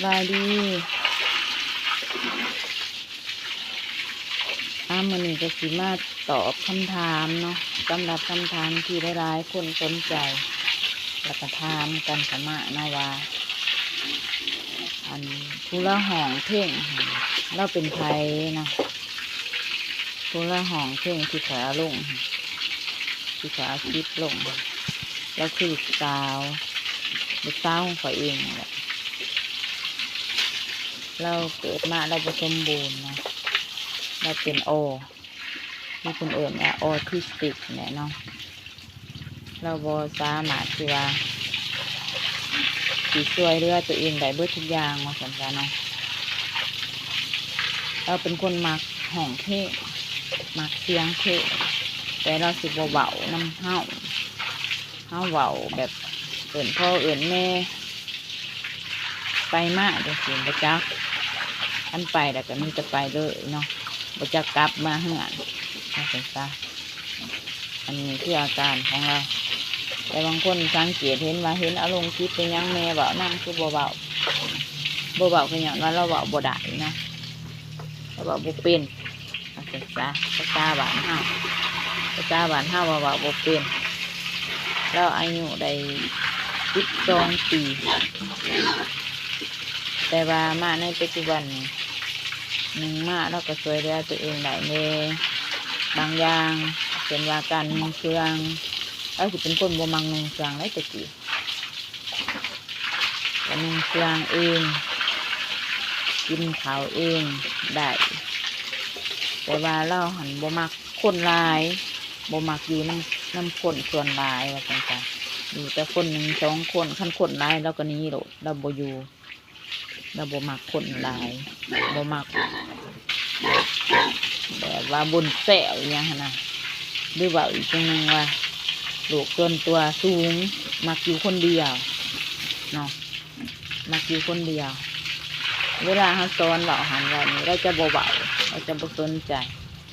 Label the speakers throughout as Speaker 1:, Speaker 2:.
Speaker 1: บายดีมื้อนี้ก็สิมาตอบคำถามเนาะสำหรับคำถามที่หลายๆคนสนใจแล้วก็ถามกันเข้ามานะว่าผู้ละห้องเพลงเราเป็นไผนะผู้ละห้องเพลงที่ขาลงที่ขาคลิปลงแล้วคือลูกสาวของเขาเองแหละเราเกิดมาเราสมบูรณ์นะเราเป็นที่คนอื่นเนี่ยออทิสติกเนี่ยเนาะเราบ่สามารถที่ว่าสิช่วยเหลือตัวเองได้เบิดทุกอย่างว่าซั่นจ้ะเนาะเราเป็นคนมักห้องเพลงมักเสียงเพลงแต่เราสิบ่เว้านำเฮาเว้าแบบเอิ้นพ่อเอิ้นแม่ไปมาจังซี่บ่จักอันไปแล้วก็มีแต่ไปเลยเนาะบ่จักกลับมาเฮือนว่าซั่นซะอันนี้คืออาการของเราแต่บางคนสังเกตเห็นอารมณ์คิดเป็นยังแม่เว้านั่งคือบ่เว้าคือหยังว่าเราเว้าบ่ได้เนาะเราเว้าบ่เป็นว่าซั่นซะภาษาบ้านเฮาว่าเว้าบ่เป็นเราอายุได้12 ปีแต่ว่ามาในปัจจุบันนี้มาเราก็ช่วยเหลือตัวเองได้ในบางอย่างเป็นว่าการนุ่งเครื่องเราสิเป็นคนบ่มักนุ่งเครื่องได้ตะกี้ก็นุ่งเครื่องเองกินข้าวเองได้แต่ว่าเราหันบ่มักคนหลายบ่มักอยู่น้ำคนส่วนหลายว่าจังซั่นอยู่แต่คน1 2 คนคันคนหลายเราก็หนีโลดเราบ่อยู่เราบ่มักคนหลายบ่มักแบบว่าบนแสวอย่างเงี้ยนะหรือว่าอีกอย่างนึงว่าลูกส่วนตัวสูงมักอยู่คนเดียวเนาะมักอยู่คนเดียวเวลาเขาสอนเราหันว่านี่เราจะเบาๆเราจะบ่สนใจ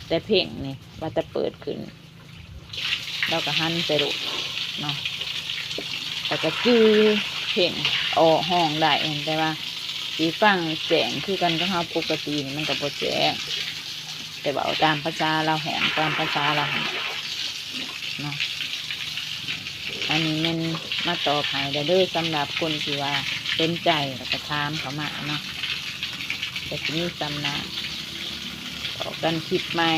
Speaker 1: แต่เพลงนี่ว่าจะเปิดขึ้นเราก็หันไปดูเนาะแต่ก็จื้อเพลงห้องได้แต่ว่าสีฟังแจ้งคือกันกับเราปกตินี่มันก็บ่แจ้งแต่ว่าตามภาษาเราห้องตามภาษาเราเนาะอันนี้มันมาตอบให้ได้เลยสำหรับคนที่ว่าสนใจแล้วก็ถามเข้ามาเนาะแต่ที่นี่สำนักต่อกันคลิปใหม่